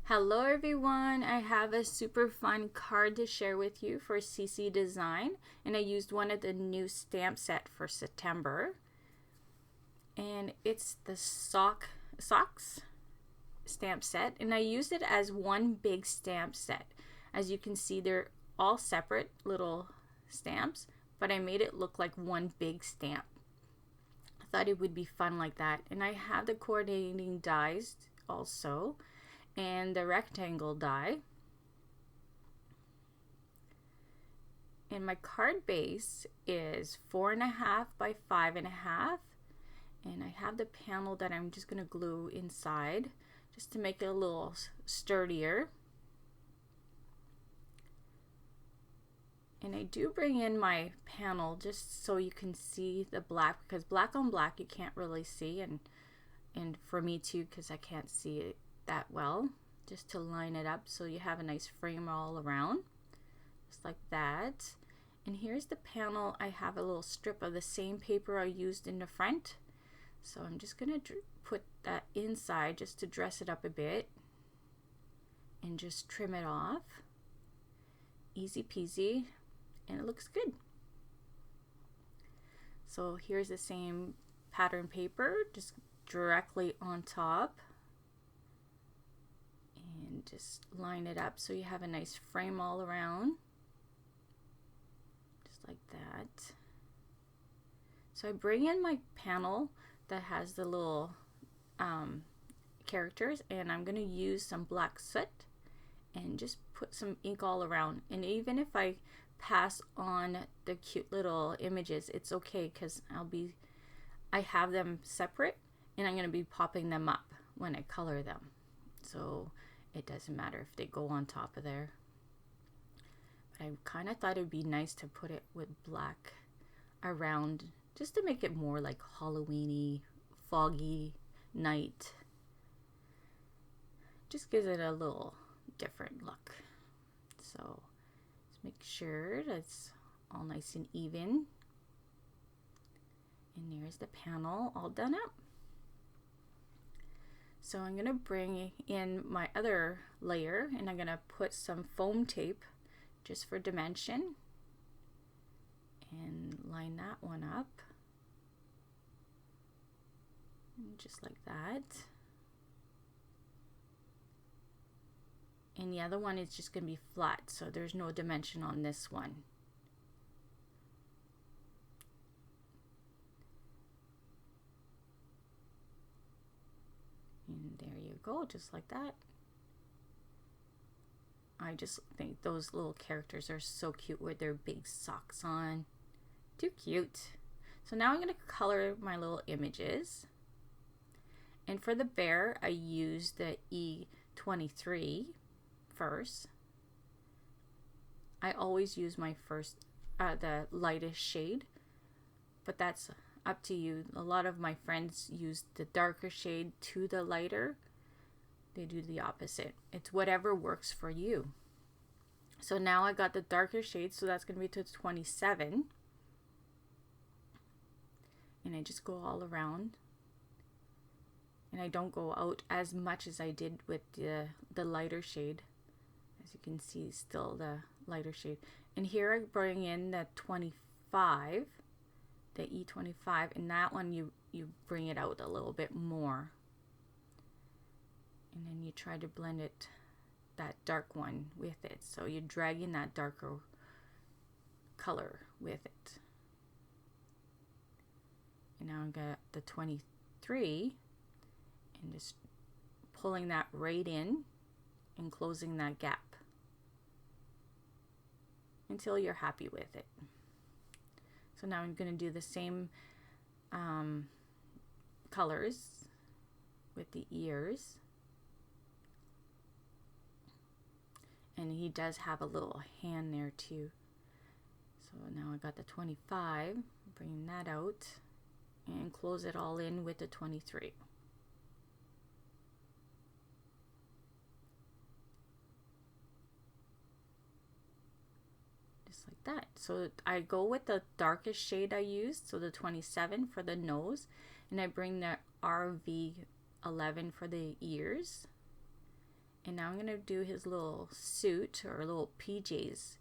Hello everyone, I have a super fun card to share with you for CC Design, and I used one of the new stamp set for September, and it's the socks stamp set, and I used it as one big stamp set. As you can see, they're all separate little stamps, but I made it look like one big stamp. I thought it would be fun like that, and I have the coordinating dies also and the rectangle die. And my card base is 4.5 by 5.5, and I have the panel that I'm just going to glue inside just to make it a little sturdier. And I do bring in my panel just so you can see the black, because black on black you can't really see, and for me too, because I can't see it that well, just to line it up so you have a nice frame all around, just like that. And here's the panel. I have a little strip of the same paper I used in the front, so I'm just gonna put that inside just to dress it up a bit and just trim it off. Easy peasy, and it looks good. So here's the same pattern paper, just directly on top, and just line it up so you have a nice frame all around, just like that. So I bring in my panel that has the little characters, and I'm going to use some black soot and just put some ink all around. And even if I pass on the cute little images, it's okay, because I have them separate, and I'm going to be popping them up when I color them, so it doesn't matter if they go on top of there. But I kind of thought it would be nice to put it with black around, just to make it more like Halloweeny, foggy night. Just gives it a little different look. So let's make sure that's all nice and even. And there's the panel all done up. So I'm going to bring in my other layer, and I'm going to put some foam tape just for dimension and line that one up, and just like that. And the other one is just going to be flat, so there's no dimension on this one. And there you go, just like that. I just think those little characters are so cute with their big socks on. Too cute. So now I'm going to color my little images. And for the bear, I used the E23 first. I always use my the lightest shade, but that's up to you. A lot of my friends use the darker shade to the lighter. They do the opposite. It's whatever works for you. So now I got the darker shade, so that's going to be to 27. And I just go all around. And I don't go out as much as I did with the lighter shade. As you can see, still the lighter shade. And here I bring in the 25. The E25, and that one you bring it out a little bit more, and then you try to blend it, that dark one, with it, so you're dragging that darker color with it. And now I've got the 23 and just pulling that right in and closing that gap until you're happy with it. So now I'm going to do the same colors with the ears. And he does have a little hand there too. So now I got the 25, bring that out and close it all in with the 23. Like that. So I go with the darkest shade I used, so the 27 for the nose, and I bring the RV11 for the ears, And now I'm going to do his little suit or little PJs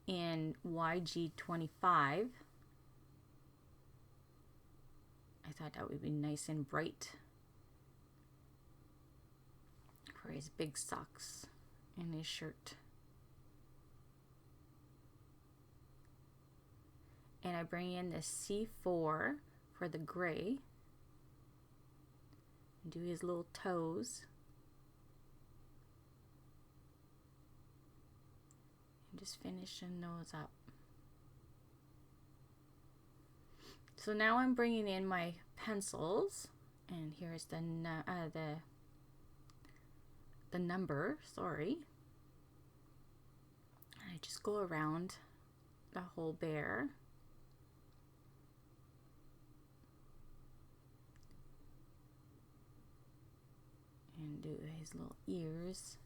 in YG25. I thought that would be nice and bright for his big socks and his shirt. And I bring in the C4 for the gray. Do his little toes. And just finish the nose up. So now I'm bringing in my pencils, and here's the number, sorry. I just go around the whole bear. And do his little ears.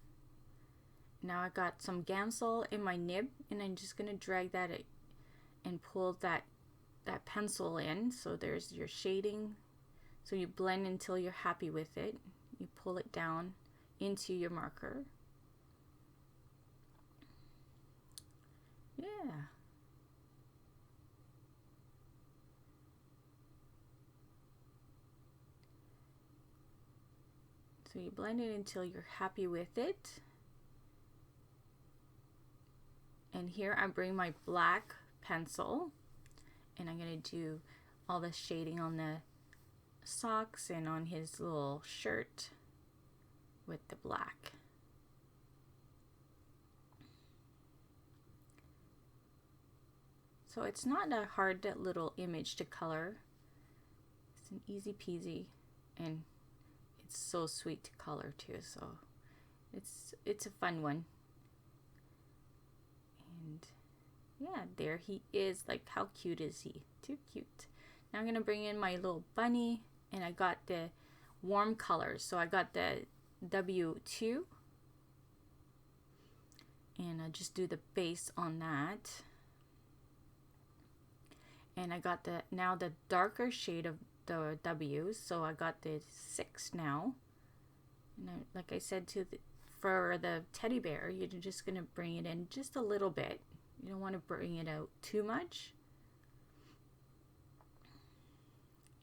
Now I got some Gamsol in my nib, and I'm just gonna drag that and pull that pencil in. So there's your shading. So you blend until you're happy with it. You pull it down into your marker. Yeah. So you blend it until you're happy with it. And here I bring my black pencil, and I'm going to do all the shading on the socks and on his little shirt with the black. So it's not a hard little image to color. It's an easy peasy, and it's so sweet to color too, so it's a fun one. And yeah, there he is. Like, how cute is he? Too cute. Now I'm gonna bring in my little bunny, and I got the warm colors. So I got the W2, and I just do the base on that. And I got the darker shade of the W, so I got the 6 now. And like I said, for the teddy bear, you're just gonna bring it in just a little bit. You don't want to bring it out too much.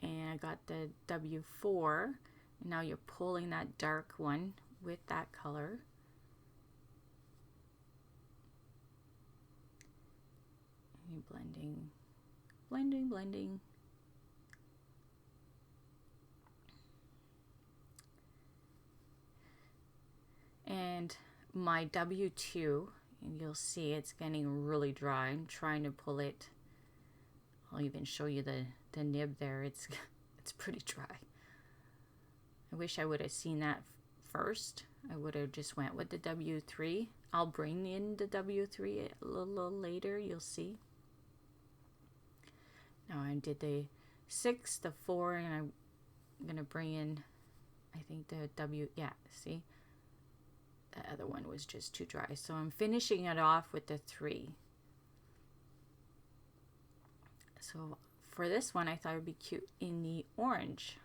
And I got the W4. And now you're pulling that dark one with that color. And you're blending. And my W2, and you'll see it's getting really dry. I'm trying to pull it. I'll even show you the nib there. It's pretty dry. I wish I would have seen that first. I would have just went with the W3. I'll bring in the W3 a little later, you'll see. Now I did the 6, the 4, and I'm gonna bring in, I think the W, yeah, see? The other one was just too dry. So I'm finishing it off with the 3. So for this one, I thought it would be cute in the orange.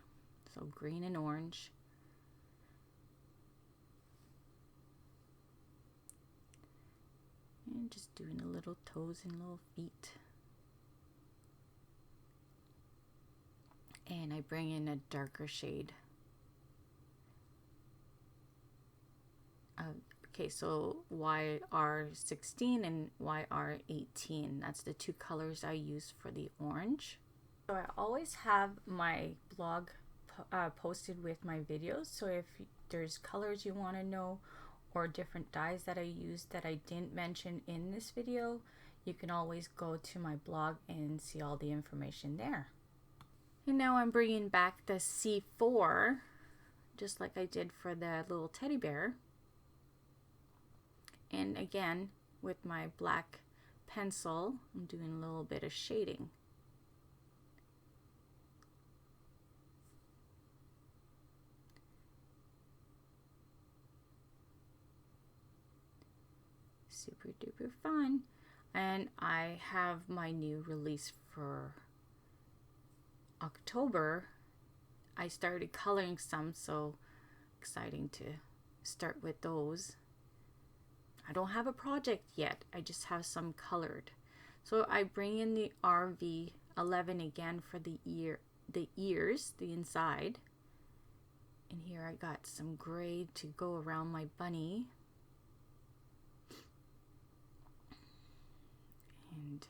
So green and orange. And just doing the little toes and little feet. And I bring in a darker shade. Okay, so YR16 and YR18. That's the 2 colors I use for the orange. So I always have my blog posted with my videos. So if there's colors you want to know or different dyes that I used that I didn't mention in this video, you can always go to my blog and see all the information there. And now I'm bringing back the C4, just like I did for the little teddy bear. And again, with my black pencil, I'm doing a little bit of shading. Super duper fun. And I have my new release for October. I started coloring some, so exciting to start with those. I don't have a project yet. I just have some colored. So I bring in the RV11 again for the ears, the inside. And here I got some gray to go around my bunny. And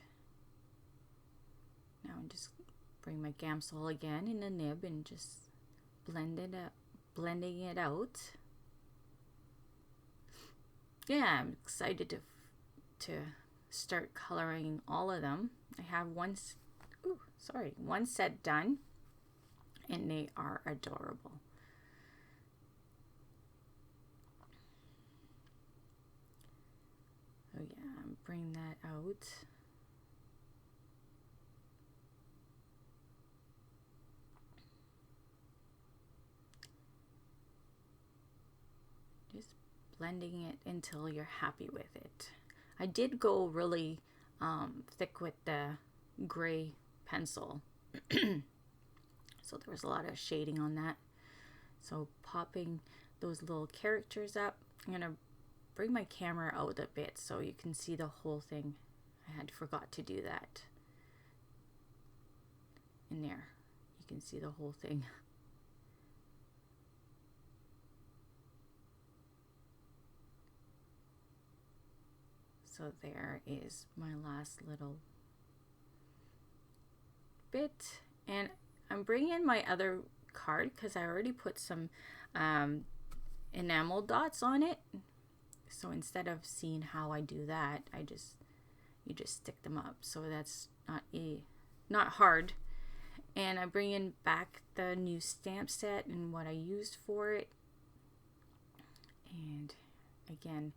now I'm just bring my Gamsol again in the nib and just blending it out. Yeah, I'm excited to start coloring all of them. I have one set done, and they are adorable. Oh yeah, bring that out. Just blending it until you're happy with it. I did go really thick with the gray pencil. So there was a lot of shading on that. So popping those little characters up. I'm gonna bring my camera out a bit so you can see the whole thing. I had forgot to do that. In there, you can see the whole thing. So there is my last little bit, and I'm bringing in my other card because I already put some enamel dots on it. So instead of seeing how I do that, you just stick them up. So that's not hard. And I bring in back the new stamp set and what I used for it. And again,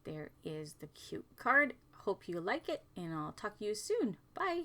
there is the cute card. Hope you like it, and I'll talk to you soon. Bye.